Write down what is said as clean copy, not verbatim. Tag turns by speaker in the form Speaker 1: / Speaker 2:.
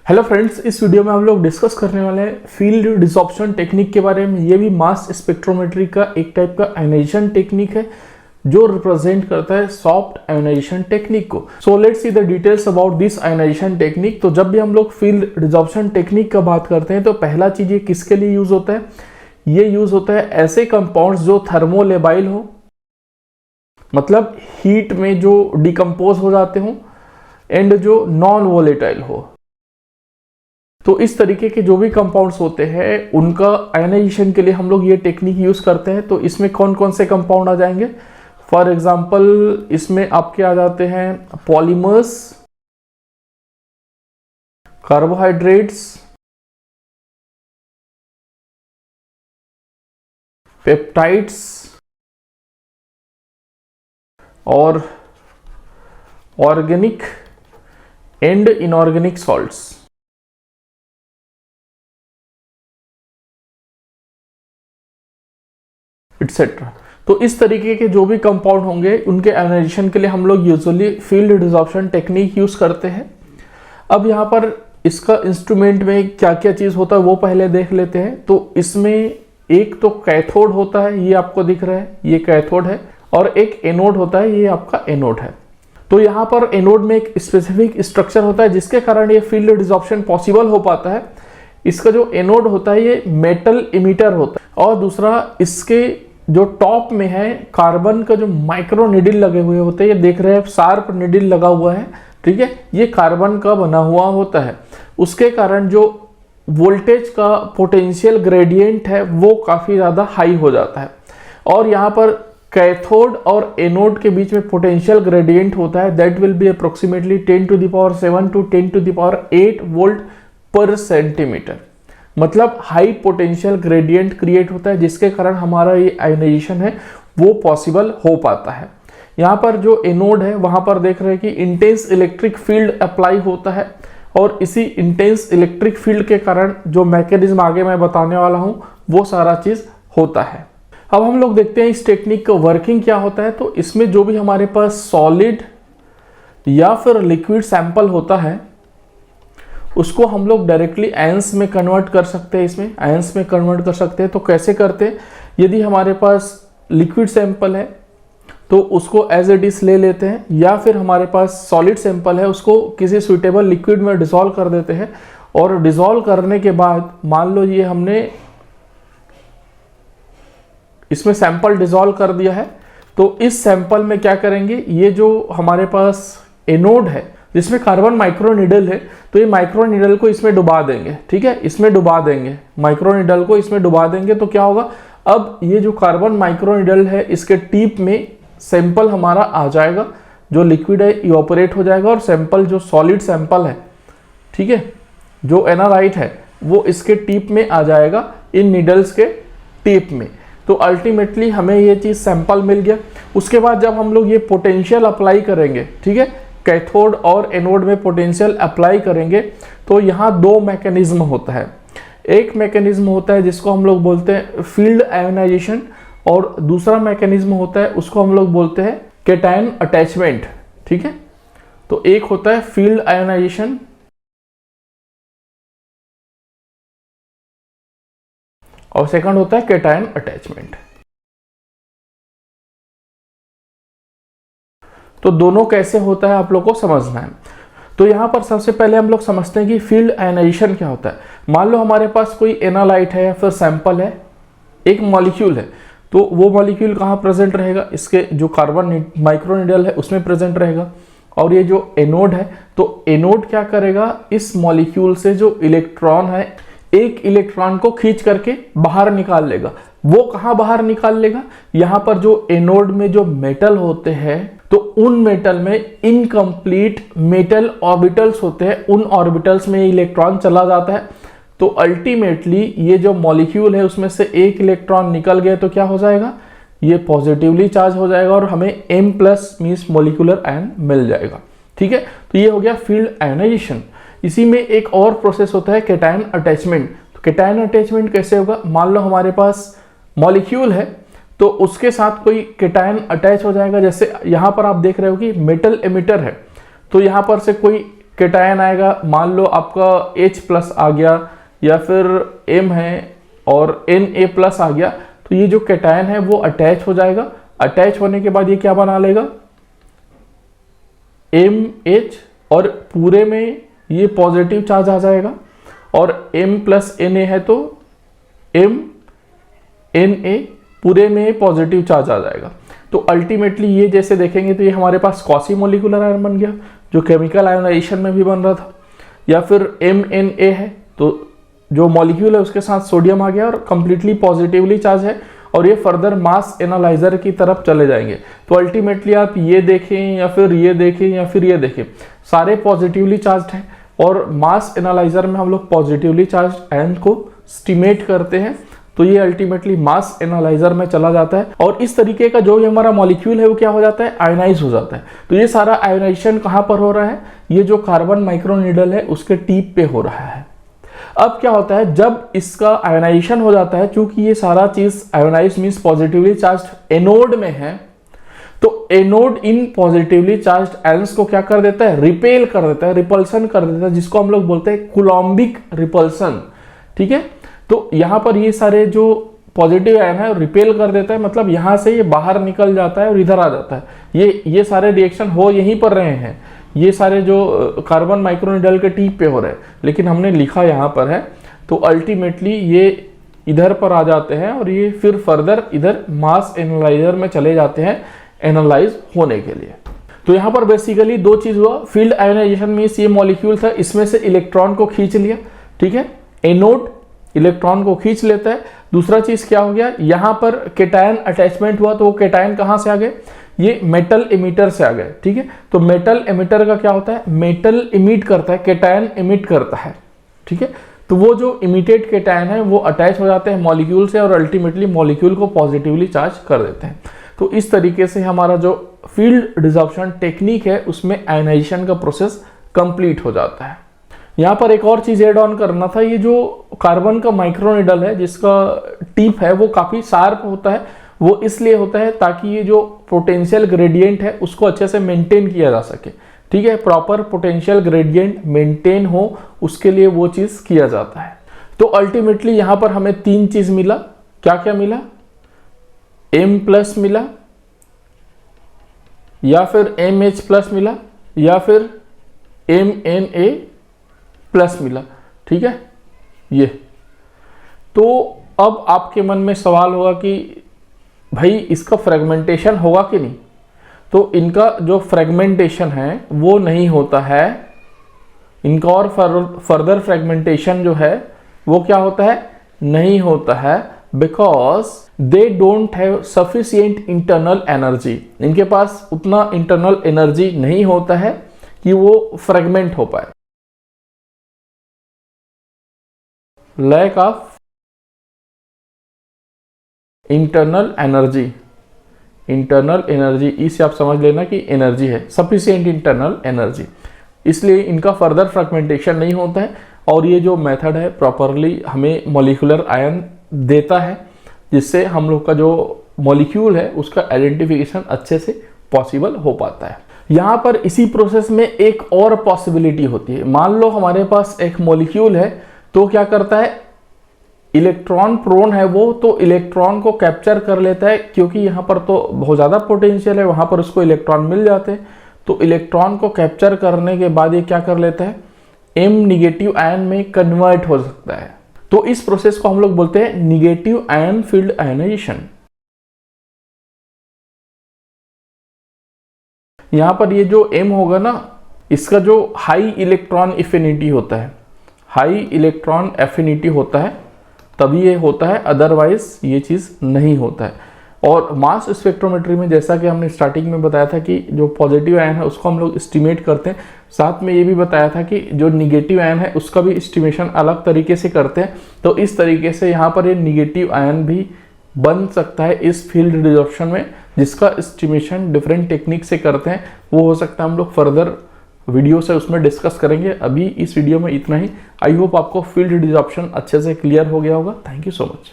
Speaker 1: Hello friends, इस video में हम लोग डिस्कस करने वाले हैं फील्ड डिसॉर्प्शन टेक्निक के बारे में। ये भी मास स्पेक्ट्रोमेट्री का एक टाइप का आयोनाइजेशन टेक्निक है जो रिप्रेजेंट करता है सॉफ्ट आयोनाइजेशन टेक्निक को। So let's see the details about this ionization technique. तो जब भी हम लोग फील्ड डिसॉर्प्शन टेक्निक का बात करते हैं तो पहला चीज ये किसके लिए यूज होता है, ये यूज होता है ऐसे कंपाउंड्स जो थर्मोलेबाइल हो, मतलब हीट में जो डिकम्पोज हो जाते हो, एंड जो नॉन वोलेटाइल हो। तो इस तरीके के जो भी कंपाउंड्स होते हैं उनका आयनाइजेशन के लिए हम लोग ये टेक्निक यूज करते हैं। तो इसमें कौन कौन से कंपाउंड आ जाएंगे? फॉर एग्जांपल इसमें आपके आ जाते हैं पॉलीमर्स, कार्बोहाइड्रेट्स, पेप्टाइड्स और organic and inorganic salts. Etcetera. तो इस तरीके के जो भी कंपाउंड होंगे उनके आयनाइजेशन के लिए हम लोग usually field desorption technique use करते हैं। अब यहाँ पर इसका इंस्ट्रूमेंट में क्या क्या चीज होता है वो पहले देख लेते हैं। तो इसमें एक तो कैथोड होता है, ये आपको दिख रहा है, ये कैथोड है, और एक एनोड होता है, ये आपका एनोड है। तो यहाँ पर एनोड में एक स्पेसिफिक स्ट्रक्चर होता है जिसके कारण ये फील्ड डिसॉर्प्शन पॉसिबल हो पाता है। इसका जो एनोड होता है ये मेटल इमिटर होता है, और दूसरा इसके जो टॉप में है कार्बन का जो माइक्रो निडिल लगे हुए होते हैं, ये देख रहे हैं शार्प निडिल लगा हुआ है, ठीक है, ये कार्बन का बना हुआ होता है। उसके कारण जो वोल्टेज का पोटेंशियल ग्रेडियंट है वो काफी ज्यादा हाई हो जाता है। और यहाँ पर कैथोड और एनोड के बीच में पोटेंशियल ग्रेडियंट होता है, that will be approximately 10⁷ to 10⁸ volt per centimetre. मतलब हाई पोटेंशियल ग्रेडियंट क्रिएट होता है जिसके कारण हमारा ये आयोनाइजेशन है वो पॉसिबल हो पाता है। यहाँ पर जो एनोड है वहां पर देख रहे हैं कि इंटेंस इलेक्ट्रिक फील्ड अप्लाई होता है, और इसी इंटेंस इलेक्ट्रिक फील्ड के कारण जो मैकेनिज्म आगे मैं बताने वाला हूं वो सारा चीज होता है। अब हम लोग देखते हैं इस टेक्निक का वर्किंग क्या होता है। तो इसमें जो भी हमारे पास सॉलिड या फिर लिक्विड सैंपल होता है उसको हम लोग डायरेक्टली आयंस में कन्वर्ट कर सकते हैं। इसमें आयंस में कन्वर्ट कर सकते हैं। तो कैसे करते हैं? यदि हमारे पास लिक्विड सैंपल है तो उसको एज इट इज ले लेते हैं, या फिर हमारे पास सॉलिड सैंपल है उसको किसी सुइटेबल लिक्विड में डिसॉल्व कर देते हैं। और डिसॉल्व करने के बाद मान लो ये हमने इसमें सैंपल डिसॉल्व कर दिया है, तो इस सैंपल में क्या करेंगे, ये जो हमारे पास एनोड है जिसमें कार्बन माइक्रो निडल है, तो ये माइक्रो निडल को इसमें डुबा देंगे, ठीक है, इसमें डुबा देंगे, माइक्रो निडल को इसमें डुबा देंगे। तो क्या होगा, अब ये जो कार्बन माइक्रो निडल है इसके टिप में सैंपल हमारा आ जाएगा, जो लिक्विड है इवापोरेट हो जाएगा, और सैंपल जो सॉलिड सैंपल है, ठीक है, जो एनालाइट है वो इसके टिप में आ जाएगा, इन निडल्स के टिप में। तो अल्टीमेटली हमें ये चीज सैंपल मिल गया। उसके बाद जब हम लोग ये पोटेंशियल अप्लाई करेंगे, ठीक है, कैथोड और एनोड में पोटेंशियल अप्लाई करेंगे, तो यहाँ दो मैकेनिज्म होता है। एक मैकेनिज्म होता है जिसको हम लोग बोलते हैं फील्ड आयोनाइजेशन, और दूसरा मैकेनिज्म होता है उसको हम लोग बोलते हैं कैटायन अटैचमेंट, ठीक है। तो एक होता है फील्ड आयोनाइजेशन और सेकंड होता है कैटायन अटैचमेंट। तो दोनों कैसे होता है आप लोग को समझना है। तो यहाँ पर सबसे पहले हम लोग समझते हैं कि फील्ड आयोनाइजेशन क्या होता है। मान लो हमारे पास कोई एनालाइट है या फिर सैंपल है, एक मॉलिक्यूल है, तो वो मॉलिक्यूल कहाँ प्रेजेंट रहेगा, इसके जो कार्बन माइक्रोनिडल है उसमें प्रेजेंट रहेगा। और ये जो एनोड है, तो एनोड क्या करेगा, इस मॉलिक्यूल से जो इलेक्ट्रॉन है एक इलेक्ट्रॉन को खींच करके बाहर निकाल लेगा। वो कहाँ बाहर निकाल लेगा, यहाँ पर जो एनोड में जो मेटल होते हैं तो उन मेटल में इनकम्प्लीट मेटल ऑर्बिटल्स होते हैं, उन ऑर्बिटल्स में इलेक्ट्रॉन चला जाता है। तो अल्टीमेटली ये जो मॉलिक्यूल है उसमें से एक इलेक्ट्रॉन निकल गया तो क्या हो जाएगा, ये पॉजिटिवली चार्ज हो जाएगा और हमें M+ मींस मोलिकुलर आयन मिल जाएगा, ठीक है। तो ये हो गया फील्ड आयोनाइजेशन। इसी में एक और प्रोसेस होता है कैटायन अटैचमेंट। तो कैटायन अटैचमेंट कैसे होगा, मान लो हमारे पास मॉलिक्यूल है तो उसके साथ कोई कैटायन अटैच हो जाएगा। जैसे यहाँ पर आप देख रहे हो कि मेटल एमिटर है, तो यहाँ पर से कोई कैटायन आएगा, मान लो आपका H+ आ गया या फिर M है और Na+ आ गया, तो ये जो कैटायन है वो अटैच हो जाएगा। अटैच होने के बाद ये क्या बना लेगा, MH, और पूरे में ये पॉजिटिव चार्ज आ जाएगा, और M+Na है तो MNA, पूरे में पॉजिटिव चार्ज आ जाएगा। तो अल्टीमेटली ये जैसे देखेंगे तो ये हमारे पास क्वासी मोलिकुलर आयन बन गया, जो केमिकल आयोनाइजेशन में भी बन रहा था। या फिर MNA है तो जो मॉलिक्यूल है उसके साथ सोडियम आ गया और कंप्लीटली पॉजिटिवली चार्ज है, और ये फर्दर मास एनालाइजर की तरफ चले जाएंगे। तो अल्टीमेटली आप ये देखें या फिर ये देखें या फिर ये देखें, सारे पॉजिटिवली चार्ज्ड हैं, और मास एनालाइजर में हम लोग पॉजिटिवली चार्ज्ड आयन को स्टिमेट करते हैं, तो ये अल्टीमेटली मास एनालाइजर में चला जाता है, और इस तरीके का जो ये हमारा मॉलिक्यूल है वो क्या हो जाता है, आयोनाइज हो जाता है। तो ये सारा आयोनाइजेशन कहाँ पर हो रहा है, ये जो कार्बन माइक्रोनीडल है उसके टिप पे हो रहा है। अब क्या होता है, जब इसका आयोनाइजेशन हो जाता है, चूंकि ये सारा चीज ionize means positively charged anode में है, तो एनोड इन पॉजिटिवली चार्ज्ड आयंस को क्या कर देता है, रिपेल कर देता है, रिपल्सन कर देता है, जिसको हम लोग बोलते हैं कूलॉम्बिक रिपल्सन। ठीक है, तो यहां पर ये सारे जो पॉजिटिव आयन है रिपेल कर देता है, मतलब यहां से ये बाहर निकल जाता है और इधर आ जाता है। ये सारे रिएक्शन हो यहीं पर रहे हैं, ये सारे जो कार्बन माइक्रोनीडल के टिप पे हो रहे हैं, लेकिन हमने लिखा यहाँ पर है, तो अल्टीमेटली ये इधर पर आ जाते हैं और ये फिर फर्दर इधर मास एनालाइजर में चले जाते हैं एनालाइज होने के लिए। तो यहाँ पर बेसिकली दो चीज हुआ, फील्ड आयोनाइजेशन मींस ये मॉलिक्यूल था, इसमें से इलेक्ट्रॉन को खींच लिया। ठीक है, एनोड इलेक्ट्रॉन को खींच लेता है। दूसरा चीज क्या हो गया, यहाँ पर कैटायन अटैचमेंट हुआ, तो वो कैटायन कहाँ से आ गए, ये मेटल इमिटर से आ गए। ठीक है, तो मेटल इमिटर का क्या होता है, मेटल इमिट करता है, कैटायन इमिट करता है। ठीक है, तो वो जो इमिटेड कैटायन है वो अटैच हो जाते हैं मॉलिक्यूल से और अल्टीमेटली मॉलिक्यूल को पॉजिटिवली चार्ज कर देते हैं। तो इस तरीके से हमारा जो फील्ड डिसॉर्प्शन टेक्निक है उसमें आयोनाइजेशन का प्रोसेस कंप्लीट हो जाता है। यहाँ पर एक और चीज एड ऑन करना था, ये जो कार्बन का माइक्रोनीडल है जिसका टिप है वो काफी शार्प होता है, वो इसलिए होता है ताकि ये जो पोटेंशियल ग्रेडियंट है उसको अच्छे से मेंटेन किया जा सके। ठीक है, प्रॉपर पोटेंशियल ग्रेडियंट मेंटेन हो उसके लिए वो चीज किया जाता है। तो अल्टीमेटली यहाँ पर हमें तीन चीज मिला, क्या क्या मिला, M+ मिला, या फिर MH+ मिला, या फिर MNA+ मिला। ठीक है, ये तो अब आपके मन में सवाल होगा कि भाई इसका फ्रेगमेंटेशन होगा कि नहीं, तो इनका जो फ्रेगमेंटेशन है वो नहीं होता है, इनका और फर्दर फ्रेगमेंटेशन जो है वो क्या होता है, नहीं होता है, because they don't have sufficient internal energy. इनके पास उतना इंटरनल एनर्जी नहीं होता है कि वो फ्रेगमेंट हो पाए, lack of internal energy. Internal energy इसे आप समझ लेना कि एनर्जी है, सफिशिएंट इंटरनल एनर्जी, इसलिए इनका फर्दर फ्रेगमेंटेशन नहीं होता है। और ये जो मेथड है प्रॉपरली हमें मॉलिक्यूलर आयन देता है, जिससे हम लोग का जो मॉलिक्यूल है उसका आइडेंटिफिकेशन अच्छे से पॉसिबल हो पाता है। यहाँ पर इसी प्रोसेस में एक और पॉसिबिलिटी होती है, मान लो हमारे पास एक मॉलिक्यूल है, तो क्या करता है, इलेक्ट्रॉन प्रोन है वो, तो इलेक्ट्रॉन को कैप्चर कर लेता है, क्योंकि यहाँ पर तो बहुत ज़्यादा पोटेंशियल है, वहाँ पर उसको इलेक्ट्रॉन मिल जाते हैं। तो इलेक्ट्रॉन को कैप्चर करने के बाद ये क्या कर लेता है, M- आयन में कन्वर्ट हो सकता है। तो इस प्रोसेस को हम लोग बोलते हैं निगेटिव आयन फील्ड आयोनाइजेशन। यहाँ पर ये जो M होगा ना, इसका जो हाई इलेक्ट्रॉन एफिनिटी होता है, हाई इलेक्ट्रॉन एफिनिटी होता है तभी ये होता है, अदरवाइज ये चीज़ नहीं होता है। और मास स्पेक्ट्रोमेट्री में जैसा कि हमने स्टार्टिंग में बताया था कि जो पॉजिटिव आयन है उसको हम लोग एस्टिमेट करते हैं, साथ में ये भी बताया था कि जो निगेटिव आयन है उसका भी एस्टिमेशन अलग तरीके से करते हैं। तो इस तरीके से यहाँ पर ये निगेटिव आयन भी बन सकता है इस फील्ड डिसॉर्प्शन में, जिसका एस्टिमेशन डिफरेंट टेक्निक से करते हैं। वो हो सकता है हम लोग फर्दर वीडियो से उसमें डिस्कस करेंगे। अभी इस वीडियो में इतना ही। आई होप आपको फील्ड डिसॉर्प्शन अच्छे से क्लियर हो गया होगा। Thank you so much.